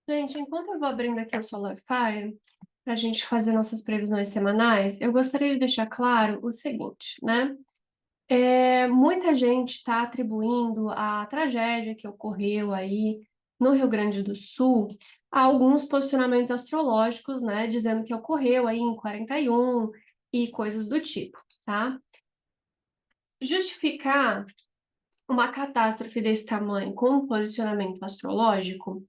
Gente, enquanto eu vou abrindo aqui o Solarfire, para a gente fazer nossas previsões semanais, eu gostaria de deixar claro o seguinte, né? Muita gente está atribuindo a tragédia que ocorreu aí no Rio Grande do Sul a alguns posicionamentos astrológicos, né? Dizendo que ocorreu aí em 41 e coisas do tipo, tá? Justificar uma catástrofe desse tamanho com um posicionamento astrológico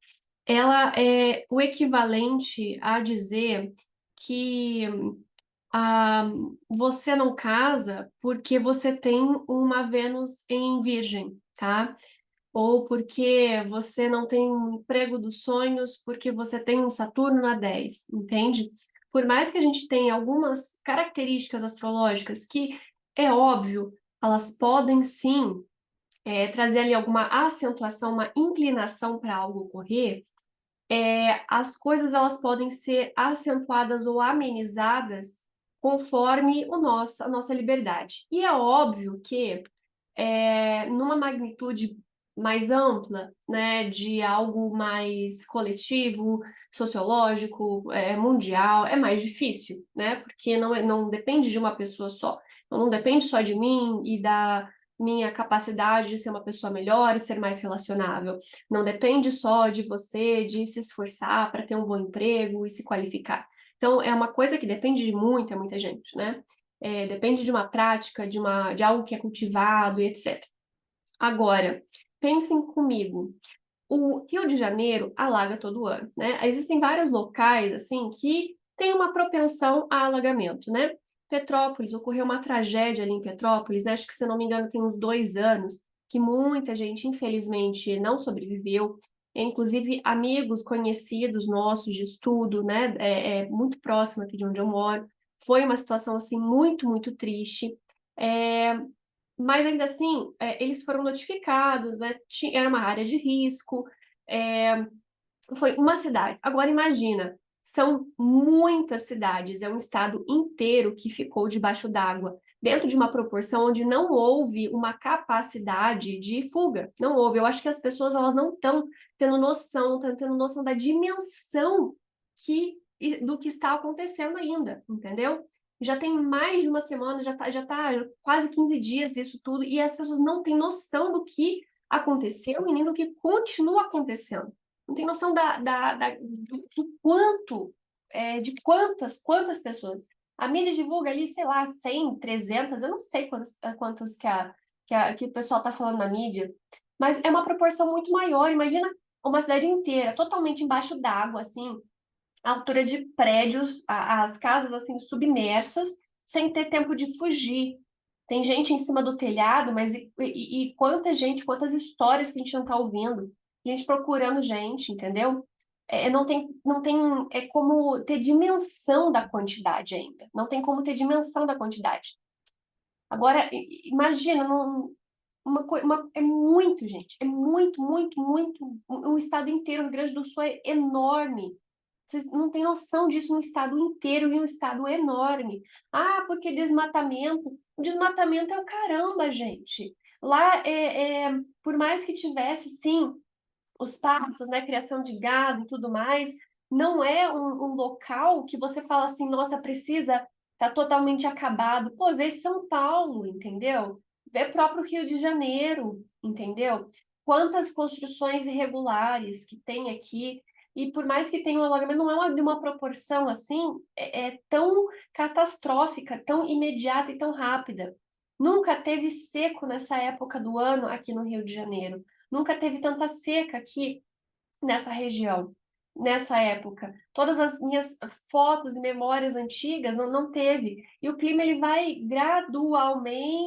ela é o equivalente a dizer que ah, você não casa porque você tem uma Vênus em Virgem, tá? Ou porque você não tem um emprego dos sonhos porque você tem um Saturno na 10, entende? Por mais que a gente tenha algumas características astrológicas que, é óbvio, elas podem sim trazer ali alguma acentuação, uma inclinação para algo ocorrer, as coisas elas podem ser acentuadas ou amenizadas conforme a nossa liberdade. E é óbvio que numa magnitude mais ampla, né, de algo mais coletivo, sociológico, mundial, é mais difícil, né, porque não depende de uma pessoa só. Então, não depende só de mim e da minha capacidade de ser uma pessoa melhor e ser mais relacionável. Não depende só de você, de se esforçar para ter um bom emprego e se qualificar. Então, é uma coisa que depende de muita gente, né? Depende de uma prática, de algo que é cultivado e etc. Agora, pensem comigo, o Rio de Janeiro alaga todo ano, né? Existem vários locais, assim, que têm uma propensão a alagamento, né? Petrópolis, ocorreu uma tragédia ali em Petrópolis, né? Acho que, se não me engano, tem uns 2 anos, que muita gente, infelizmente, não sobreviveu. Inclusive, amigos conhecidos nossos de estudo, né? Muito próximo aqui de onde eu moro. Foi uma situação, assim, muito triste. É, mas ainda assim, eles foram notificados, né? Era uma área de risco, é, foi uma cidade. Agora imagina, são muitas cidades, é um estado inteiro que ficou debaixo d'água, dentro de uma proporção onde não houve uma capacidade de fuga. Não houve. Eu acho que as pessoas elas não estão estão tendo noção da dimensão do que está acontecendo ainda, entendeu? Já tem mais de uma semana, já tá quase 15 dias isso tudo, e as pessoas não têm noção do que aconteceu e nem do que continua acontecendo. Não tem noção do quanto, de quantas pessoas. A mídia divulga ali, sei lá, 100, 300, eu não sei quantas que o pessoal está falando na mídia, mas é uma proporção muito maior. Imagina uma cidade inteira, totalmente embaixo d'água, assim, a altura de prédios, as casas, assim, submersas, sem ter tempo de fugir. Tem gente em cima do telhado, mas e quanta gente, quantas histórias que a gente não está ouvindo, gente procurando gente, entendeu? Não tem, é como ter dimensão da quantidade ainda. Não tem como ter dimensão da quantidade. Agora, imagina, é muito, gente, é muito, um estado inteiro, o Rio Grande do Sul é enorme. Vocês não têm noção disso, um estado inteiro e um estado enorme. Ah, porque desmatamento. O desmatamento é o caramba, gente. Lá, por mais que tivesse, sim, os pastos, né, criação de gado e tudo mais, não é um local que você fala assim, nossa, precisa, tá totalmente acabado. Pô, vê São Paulo, entendeu? Vê próprio Rio de Janeiro, entendeu? Quantas construções irregulares que tem aqui, e por mais que tenha um alagamento, não é de uma proporção assim, é tão catastrófica, tão imediata e tão rápida. Nunca teve seco nessa época do ano aqui no Rio de Janeiro. Nunca teve tanta seca aqui nessa região, nessa época. Todas as minhas fotos e memórias antigas não teve. E o clima ele vai gradualmente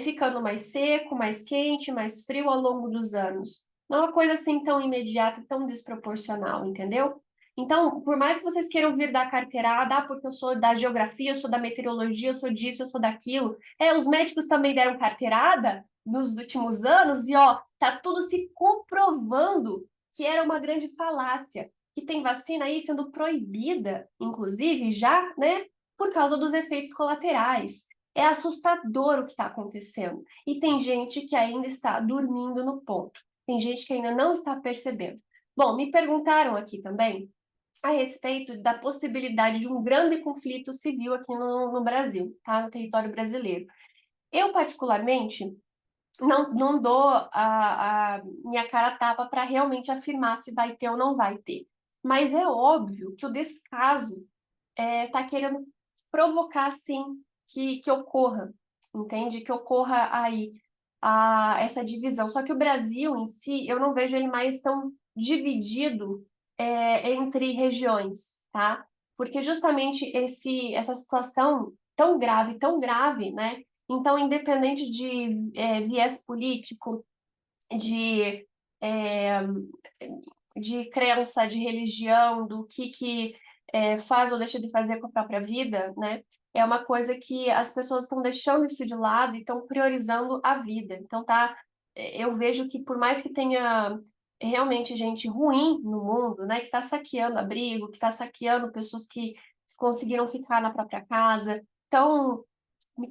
ficando mais seco, mais quente, mais frio ao longo dos anos. Não é uma coisa assim tão imediata, tão desproporcional, entendeu? Então, por mais que vocês queiram vir da carteirada, porque eu sou da geografia, eu sou da meteorologia, eu sou disso, eu sou daquilo. Os médicos também deram carteirada nos últimos anos e, ó, tá tudo se comprovando que era uma grande falácia, que tem vacina aí sendo proibida, inclusive, já, né, por causa dos efeitos colaterais. É assustador o que está acontecendo. E tem gente que ainda está dormindo no ponto. Tem gente que ainda não está percebendo. Bom, me perguntaram aqui também a respeito da possibilidade de um grande conflito civil aqui no Brasil, tá? No território brasileiro. Eu, particularmente, não dou a minha cara a tapa para realmente afirmar se vai ter ou não vai ter. Mas é óbvio que o descaso está querendo provocar, sim, que ocorra, entende? Que ocorra aí essa divisão. Só que o Brasil em si, eu não vejo ele mais tão dividido entre regiões, tá? Porque justamente essa situação tão grave, né? Então, independente de viés político, de, é, de crença, de religião, do que faz ou deixa de fazer com a própria vida, né? É uma coisa que as pessoas estão deixando isso de lado e estão priorizando a vida. Então, eu vejo que por mais que tenha realmente gente ruim no mundo, né, que está saqueando abrigo, que está saqueando pessoas que conseguiram ficar na própria casa, então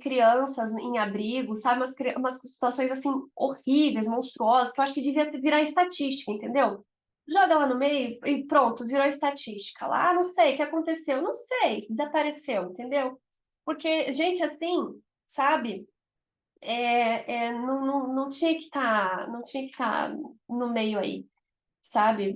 crianças em abrigo, sabe? Umas situações assim horríveis, monstruosas, que eu acho que devia virar estatística, entendeu? Joga lá no meio e pronto, virou estatística. Lá, não sei o que aconteceu, não sei, desapareceu, entendeu? Porque gente assim, sabe? Não tinha que estar, não tinha que estar no meio aí, sabe?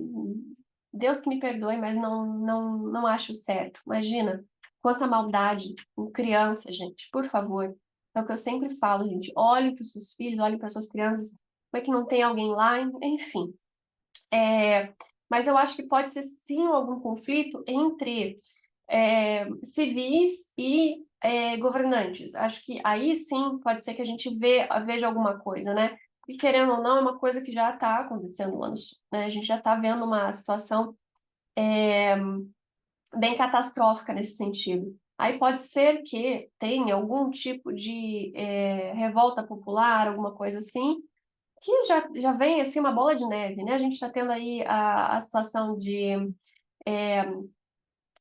Deus que me perdoe, mas não acho certo. Imagina quanta maldade com criança, gente, por favor. É o que eu sempre falo, gente. Olhe para os seus filhos, olhe para suas crianças. Como é que não tem alguém lá? Enfim. Mas eu acho que pode ser sim algum conflito entre civis e governantes. Acho que aí sim pode ser que a gente veja alguma coisa, né? E querendo ou não, é uma coisa que já está acontecendo lá no sul, né? A gente já está vendo uma situação bem catastrófica nesse sentido. Aí pode ser que tenha algum tipo de revolta popular, alguma coisa assim, que já vem assim uma bola de neve, né? A gente está tendo aí a situação de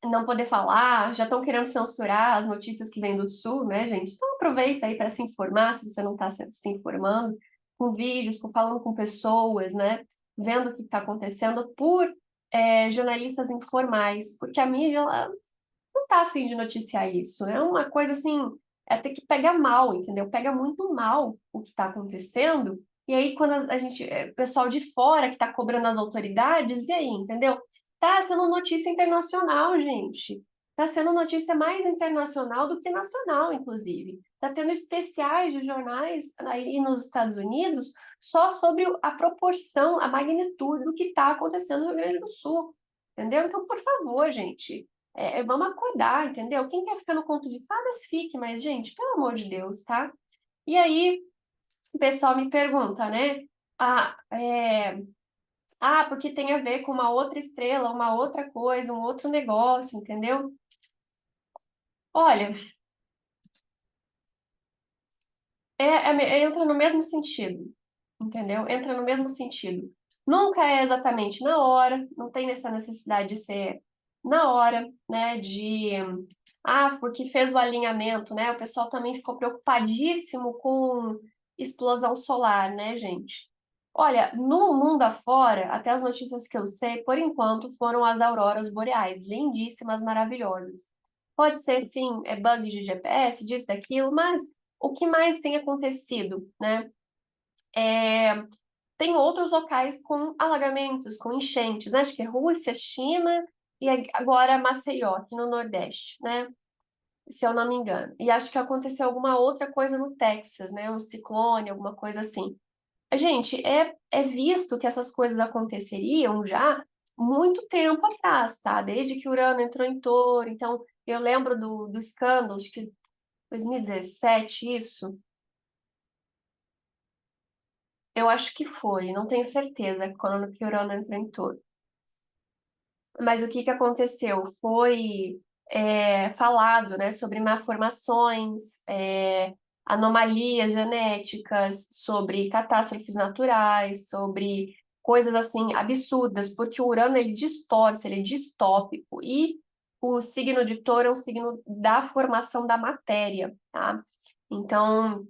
não poder falar, já estão querendo censurar as notícias que vêm do Sul, né, gente? Então aproveita aí para se informar, se você não está se informando, com vídeos, falando com pessoas, né? Vendo o que está acontecendo por jornalistas informais, porque a mídia ela não está a fim de noticiar isso. É uma coisa assim, ter que pegar mal, entendeu? Pega muito mal o que está acontecendo. E aí, quando a gente, o pessoal de fora que está cobrando as autoridades, e aí, entendeu? Tá sendo notícia internacional, gente. Tá sendo notícia mais internacional do que nacional, inclusive. Tá tendo especiais de jornais aí nos Estados Unidos só sobre a proporção, a magnitude do que está acontecendo no Rio Grande do Sul. Entendeu? Então, por favor, gente, vamos acordar, entendeu? Quem quer ficar no conto de fadas, fique, mas, gente, pelo amor de Deus, tá? E aí, o pessoal me pergunta, né? Ah, porque tem a ver com uma outra estrela, uma outra coisa, um outro negócio, entendeu? Olha, entra no mesmo sentido, entendeu? Entra no mesmo sentido. Nunca é exatamente na hora, não tem essa necessidade de ser na hora, né? Porque fez o alinhamento, né? O pessoal também ficou preocupadíssimo com explosão solar, né, gente? Olha, no mundo afora, até as notícias que eu sei, por enquanto, foram as auroras boreais, lindíssimas, maravilhosas. Pode ser, sim, bug de GPS, disso, daquilo, mas o que mais tem acontecido, né? Tem outros locais com alagamentos, com enchentes, né? Acho que é Rússia, China e agora Maceió, aqui no Nordeste, né? Se eu não me engano. E acho que aconteceu alguma outra coisa no Texas, né? Um ciclone, alguma coisa assim. Gente, é visto que essas coisas aconteceriam já muito tempo atrás, tá? Desde que Urano entrou em Touro. Então, eu lembro do escândalo, acho que 2017, isso. Eu acho que foi, não tenho certeza quando que Urano entrou em Touro. Mas o que que aconteceu? Foi falado, né, sobre malformações, anomalias genéticas, sobre catástrofes naturais, sobre coisas assim absurdas, porque o Urano ele distorce, ele é distópico e o signo de Touro é um signo da formação da matéria, tá? Então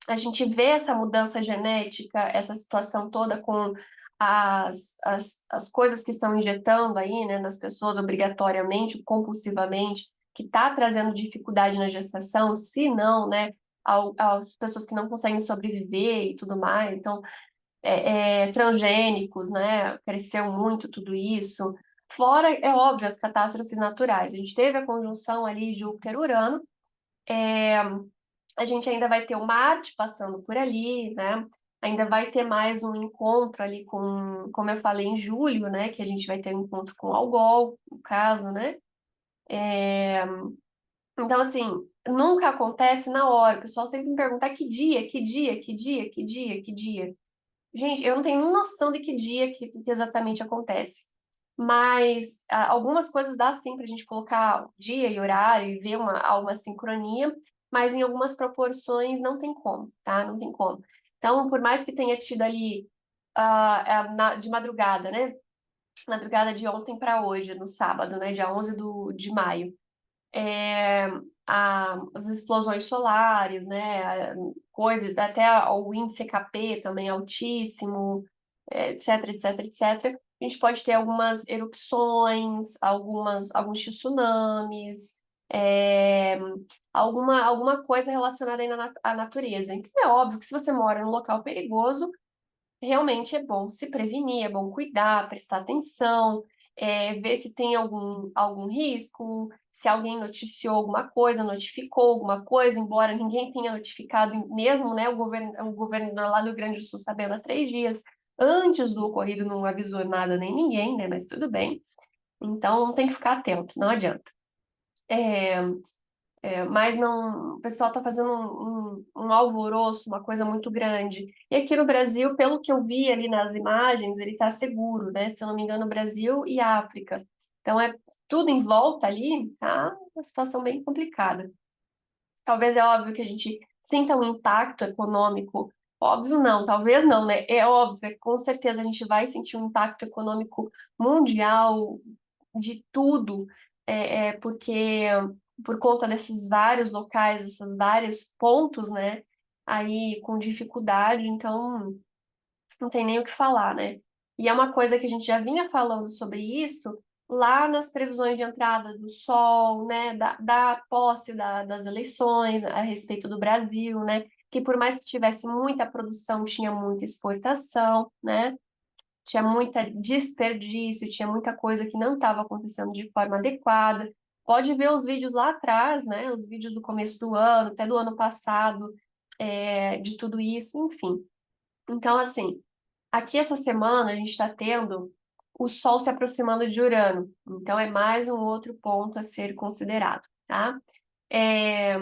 a gente vê essa mudança genética, essa situação toda com as coisas que estão injetando aí, né, nas pessoas obrigatoriamente, compulsivamente, que está trazendo dificuldade na gestação, se não, né, às pessoas que não conseguem sobreviver e tudo mais. Então, transgênicos, né, cresceu muito tudo isso. Fora, é óbvio, as catástrofes naturais. A gente teve a conjunção ali Júpiter-Urano, a gente ainda vai ter o Marte passando por ali, né? Ainda vai ter mais um encontro ali com, como eu falei, em julho, né? Que a gente vai ter um encontro com o Algol, no caso, né? Então, assim, nunca acontece na hora. O pessoal sempre me pergunta: "Ah, que dia, que dia, que dia, que dia, que dia?" Gente, eu não tenho noção de que dia que exatamente acontece. Mas algumas coisas dá sim para a gente colocar dia e horário e ver alguma sincronia, mas em algumas proporções não tem como, tá? Não tem como. Então, por mais que tenha tido ali de madrugada, né? Madrugada de ontem para hoje, no sábado, né? Dia 11 de maio. É, as explosões solares, né? Coisas, até o índice KP também altíssimo, etc, etc, etc. A gente pode ter algumas erupções, alguns tsunamis, é, alguma coisa relacionada aí à natureza. Então é óbvio que se você mora num local perigoso, realmente é bom se prevenir, é bom cuidar, prestar atenção, ver se tem algum risco, se alguém noticiou alguma coisa, notificou alguma coisa, embora ninguém tenha notificado, mesmo, né, o governador lá do Rio Grande do Sul sabendo há 3 dias, antes do ocorrido não avisou nada nem ninguém, né, mas tudo bem. Então tem que ficar atento, não adianta. É, mas não, o pessoal está fazendo um alvoroço, uma coisa muito grande. E aqui no Brasil, pelo que eu vi ali nas imagens, ele está seguro, né? Se eu não me engano, Brasil e África. Então é tudo em volta ali, tá? Uma situação bem complicada. Talvez é óbvio que a gente sinta um impacto econômico. Óbvio não, talvez não, né? É óbvio, com certeza a gente vai sentir um impacto econômico mundial de tudo, porque por conta desses vários locais, esses vários pontos, né, aí com dificuldade, então não tem nem o que falar, né? E é uma coisa que a gente já vinha falando sobre isso lá nas previsões de entrada do Sol, né, da posse das eleições a respeito do Brasil, né? Que por mais que tivesse muita produção, tinha muita exportação, né? Tinha muita desperdício, tinha muita coisa que não estava acontecendo de forma adequada. Pode ver os vídeos lá atrás, né? Os vídeos do começo do ano, até do ano passado, de tudo isso, enfim. Então, assim, aqui essa semana a gente está tendo o Sol se aproximando de Urano. Então, é mais um outro ponto a ser considerado, tá? É,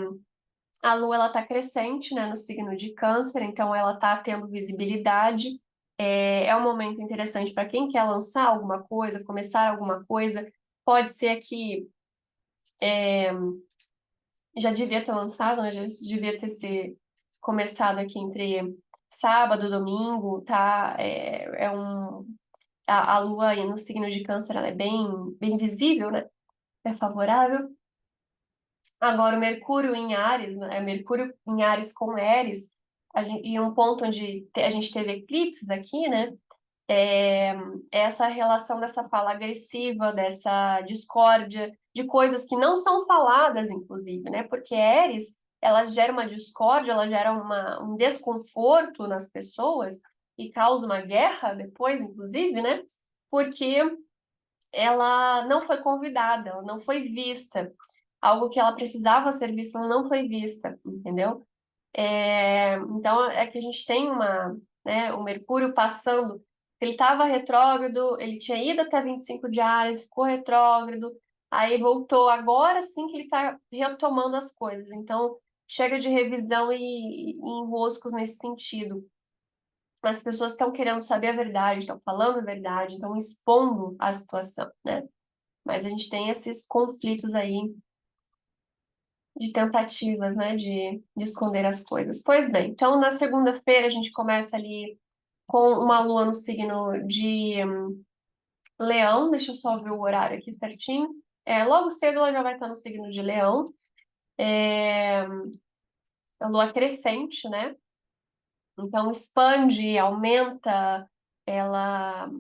a Lua ela está crescente, né, no signo de Câncer, então ela está tendo visibilidade. É um momento interessante para quem quer lançar alguma coisa, começar alguma coisa. Pode ser que já devia ter lançado, né, já devia ter se começado aqui entre sábado e domingo, tá? A Lua aí no signo de Câncer ela é bem visível, né? É favorável. Agora, o Mercúrio em Áries, né? Mercúrio em Áries com Éris, e um ponto onde a gente teve eclipses aqui, né? É essa relação dessa fala agressiva, dessa discórdia, de coisas que não são faladas, inclusive, né? Porque Éris, ela gera uma discórdia, ela gera um desconforto nas pessoas e causa uma guerra depois, inclusive, né? Porque ela não foi convidada, ela não foi vista. Algo que ela precisava ser vista, ela não foi vista, entendeu? Então, é que a gente tem né, o Mercúrio passando, ele estava retrógrado, ele tinha ido até 25 de Áries, ficou retrógrado, aí voltou, agora sim que ele está retomando as coisas. Então, chega de revisão e enroscos nesse sentido. As pessoas estão querendo saber a verdade, estão falando a verdade, estão expondo a situação, né? Mas a gente tem esses conflitos aí de tentativas, né, de esconder as coisas. Pois bem, então na segunda-feira a gente começa ali com uma lua no signo de Leão, deixa eu só ver o horário aqui certinho. Logo cedo ela já vai estar no signo de Leão, é, a lua crescente, né? Então expande, aumenta, ela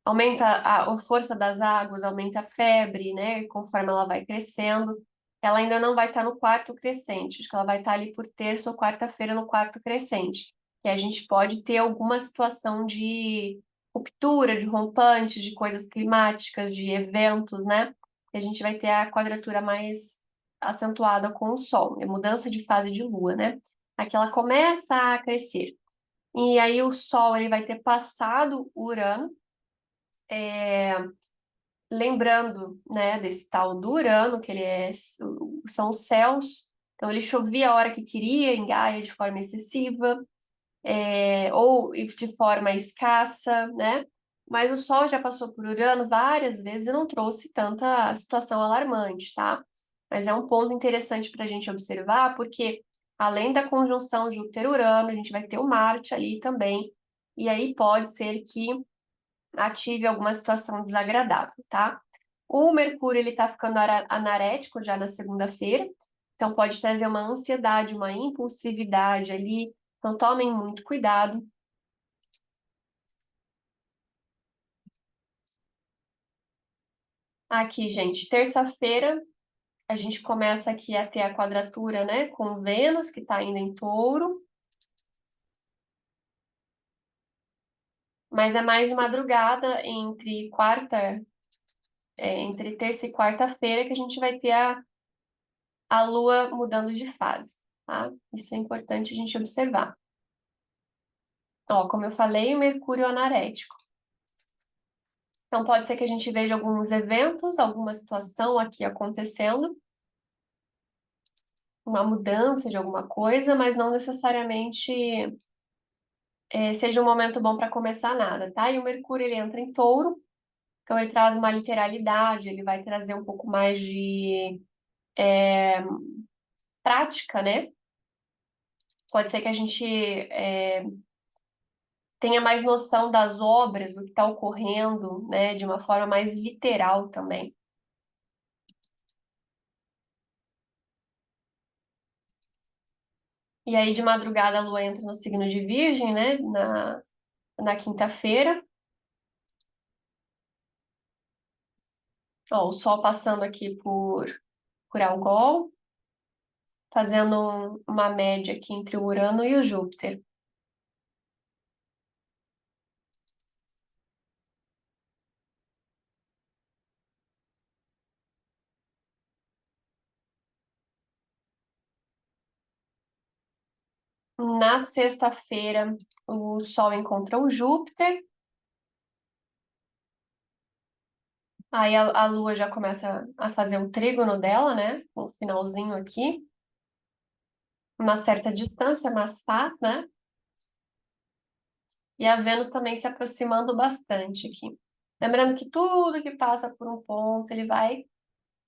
aumenta a força das águas, aumenta a febre, né? Conforme ela vai crescendo. Ela ainda não vai estar no quarto crescente, acho que ela vai estar ali por terça ou quarta-feira no quarto crescente. E a gente pode ter alguma situação de ruptura, de rompante, de coisas climáticas, de eventos, né? E a gente vai ter a quadratura mais acentuada com o Sol, é mudança de fase de Lua, né? Aqui ela começa a crescer. E aí o Sol ele vai ter passado o Urano, lembrando, né, desse tal do Urano, que ele são os céus. Então ele chovia a hora que queria em Gaia de forma excessiva, ou de forma escassa, né? Mas o Sol já passou por Urano várias vezes e não trouxe tanta situação alarmante, tá? Mas é um ponto interessante para a gente observar, porque além da conjunção Júpiter-Urano, a gente vai ter o Marte ali também, e aí pode ser que ative alguma situação desagradável, tá? O Mercúrio, ele tá ficando anarético já na segunda-feira, então pode trazer uma ansiedade, uma impulsividade ali, então tomem muito cuidado. Aqui, gente, terça-feira, a gente começa aqui a ter a quadratura, né, com Vênus, que tá ainda em Touro, mas é mais de madrugada entre terça e quarta-feira que a gente vai ter a Lua mudando de fase, tá? Isso é importante a gente observar. Ó, como eu falei, o Mercúrio anarético. Então, pode ser que a gente veja alguns eventos, alguma situação aqui acontecendo, uma mudança de alguma coisa, mas não necessariamente seja um momento bom para começar nada, tá? E o Mercúrio, ele entra em Touro, então ele traz uma literalidade, ele vai trazer um pouco mais de prática, né? Pode ser que a gente tenha mais noção das obras, do que está ocorrendo, né? De uma forma mais literal também. E aí, de madrugada, a Lua entra no signo de Virgem, né? Na quinta-feira. Ó, o Sol passando aqui por Algol, fazendo uma média aqui entre o Urano e o Júpiter. Na sexta-feira, o Sol encontra o Júpiter. Aí a Lua já começa a fazer o trígono dela, né? No finalzinho aqui. Uma certa distância, mas faz, né? E a Vênus também se aproximando bastante aqui. Lembrando que tudo que passa por um ponto, ele vai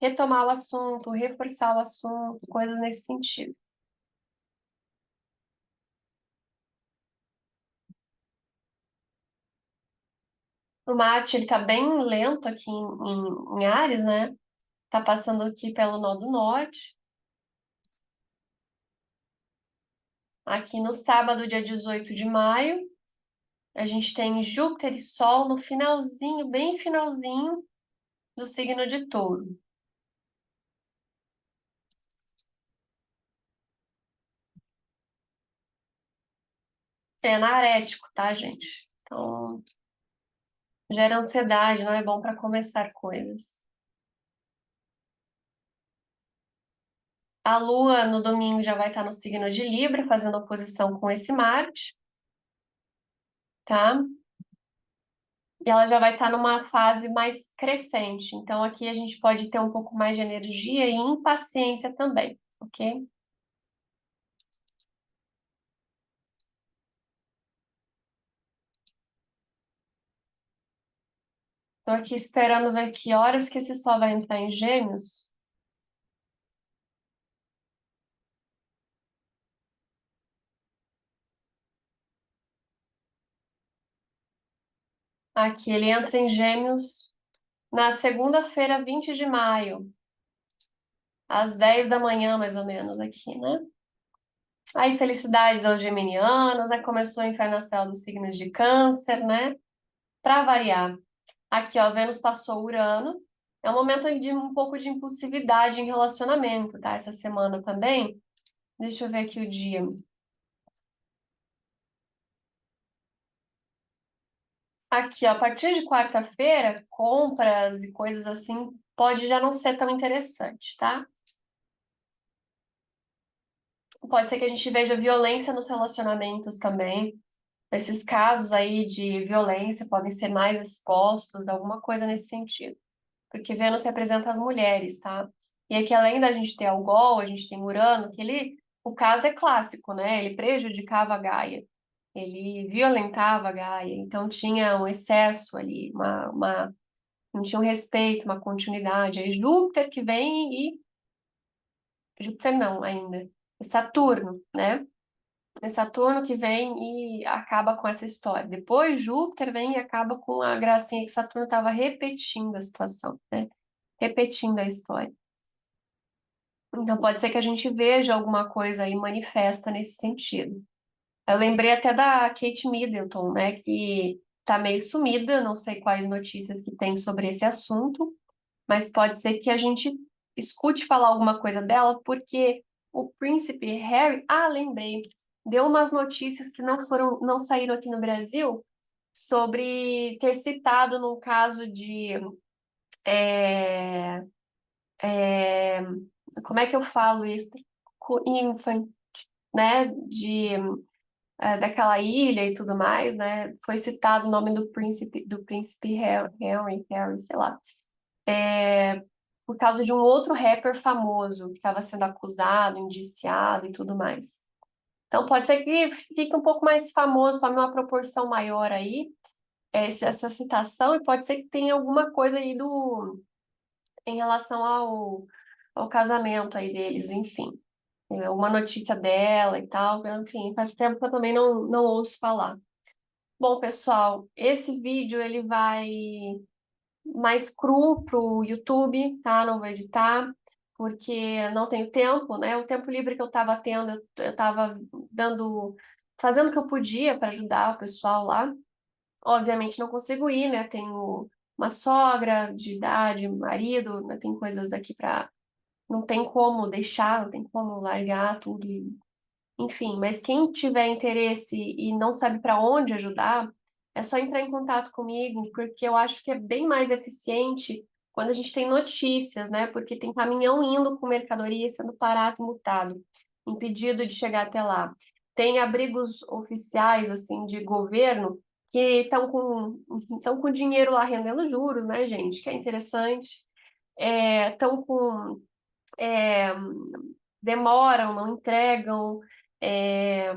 retomar o assunto, reforçar o assunto, coisas nesse sentido. O Marte, ele tá bem lento aqui em Áries, né? Tá passando aqui pelo nó do norte. Aqui no sábado, dia 18 de maio, a gente tem Júpiter e Sol no finalzinho, bem finalzinho do signo de Touro. É anarético, tá, gente? Então, gera ansiedade, não é bom para começar coisas. A Lua no domingo já vai estar no signo de Libra, fazendo oposição com esse Marte, tá? E ela já vai estar numa fase mais crescente. Então, aqui a gente pode ter um pouco mais de energia e impaciência também, ok? Estou aqui esperando ver que horas que esse Sol vai entrar em Gêmeos. Aqui ele entra em Gêmeos na segunda-feira, 20 de maio, às 10 da manhã, mais ou menos, aqui, né? Aí, felicidades aos geminianos, né? Começou o inferno astral do signo de Câncer, né? Para variar. Aqui, ó, Vênus passou Urano. É um momento de um pouco de impulsividade em relacionamento, tá? Essa semana também. Deixa eu ver aqui o dia. Aqui, ó, a partir de quarta-feira, compras e coisas assim pode já não ser tão interessante, tá? Pode ser que a gente veja violência nos relacionamentos também. Esses casos aí de violência podem ser mais expostos, alguma coisa nesse sentido. Porque Vênus representa as mulheres, tá? E aqui, além da gente ter Algol, a gente tem Urano, que o caso é clássico, né? Ele prejudicava a Gaia, ele violentava a Gaia, então tinha um excesso ali, não tinha um respeito, uma continuidade. Aí Júpiter que vem Júpiter não ainda, é Saturno, né? É Saturno que vem e acaba com essa história. Depois Júpiter vem e acaba com a gracinha que Saturno estava repetindo a situação, né? Repetindo a história. Então pode ser que a gente veja alguma coisa aí manifesta nesse sentido. Eu lembrei até da Kate Middleton, né? Que tá meio sumida, não sei quais notícias que tem sobre esse assunto, mas pode ser que a gente escute falar alguma coisa dela, porque o príncipe Harry, lembrei, deu umas notícias que não saíram aqui no Brasil sobre ter citado num caso de, é, é, como é que eu falo isso? Infant, né, daquela ilha e tudo mais, né? Foi citado o nome do príncipe Harry, sei lá. Por causa de um outro rapper famoso que estava sendo acusado, indiciado e tudo mais. Então pode ser que fique um pouco mais famoso, tome uma proporção maior aí, essa citação, e pode ser que tenha alguma coisa aí em relação ao casamento aí deles, enfim. Uma notícia dela e tal, enfim, faz tempo que eu também não ouço falar. Bom, pessoal, esse vídeo ele vai mais cru pro YouTube, tá? Não vou editar, porque não tenho tempo, né? O tempo livre que eu tava tendo, eu tava fazendo o que eu podia para ajudar o pessoal lá. Obviamente não consigo ir, né? Tenho uma sogra de idade, marido, né? Tem coisas aqui para. Não tem como deixar, não tem como largar tudo. Enfim, mas quem tiver interesse e não sabe para onde ajudar, é só entrar em contato comigo, porque eu acho que é bem mais eficiente quando a gente tem notícias, né? Porque tem caminhão indo com mercadoria sendo parado e multado, impedido de chegar até lá. Tem abrigos oficiais, assim, de governo que estão com dinheiro lá rendendo juros, né, gente? Que é interessante. Estão com é, demoram, não entregam é,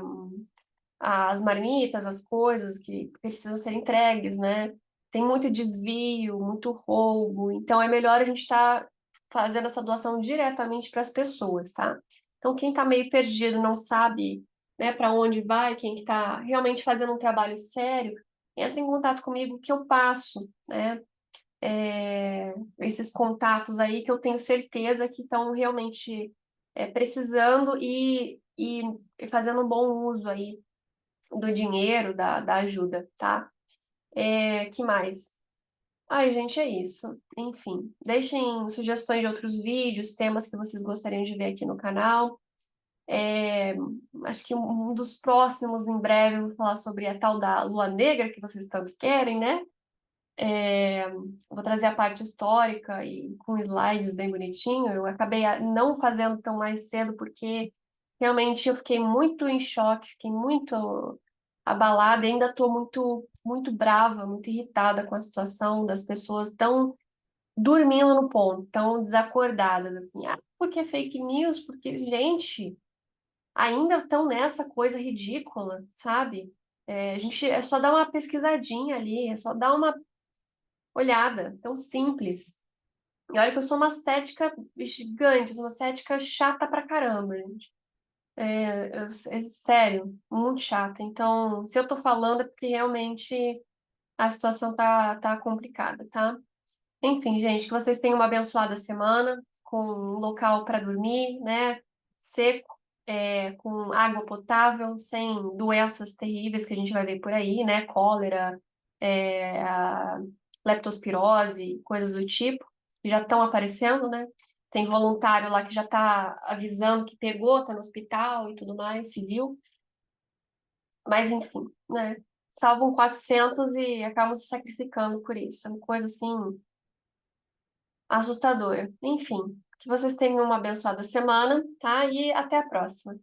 as marmitas, as coisas que precisam ser entregues, né? Tem muito desvio, muito roubo, então é melhor a gente estar fazendo essa doação diretamente para as pessoas, tá? Então quem está meio perdido, não sabe, né, para onde vai, quem está realmente fazendo um trabalho sério, entra em contato comigo que eu passo, né? Esses contatos aí que eu tenho certeza que estão realmente precisando e fazendo um bom uso aí do dinheiro, da ajuda, tá? Que mais? Ai, gente, é isso. Enfim, deixem sugestões de outros vídeos, temas que vocês gostariam de ver aqui no canal. Acho que um dos próximos, em breve, eu vou falar sobre a tal da Lua Negra, que vocês tanto querem, né? Vou trazer a parte histórica e com slides bem bonitinho. Eu acabei não fazendo tão mais cedo porque realmente eu fiquei muito em choque, fiquei muito abalada e ainda estou muito, muito brava, muito irritada com a situação das pessoas tão dormindo no ponto, tão desacordadas, assim. Porque fake news? Porque, gente, ainda estão nessa coisa ridícula, sabe? A gente é só dar uma pesquisadinha ali, é só dar uma olhada, tão simples. E olha que eu sou uma cética gigante, eu sou uma cética chata pra caramba, gente. Sério, muito chata. Então, se eu tô falando é porque realmente a situação tá complicada, tá? Enfim, gente, que vocês tenham uma abençoada semana, com um local para dormir, né? Seco. com água potável, sem doenças terríveis que a gente vai ver por aí, né? Cólera, a leptospirose, coisas do tipo, que já estão aparecendo, né? Tem voluntário lá que já está avisando que pegou, está no hospital e tudo mais, civil. Mas enfim, né? Salvam 400 e acabam se sacrificando por isso. É uma coisa assim assustadora. Enfim, que vocês tenham uma abençoada semana, tá? E até a próxima.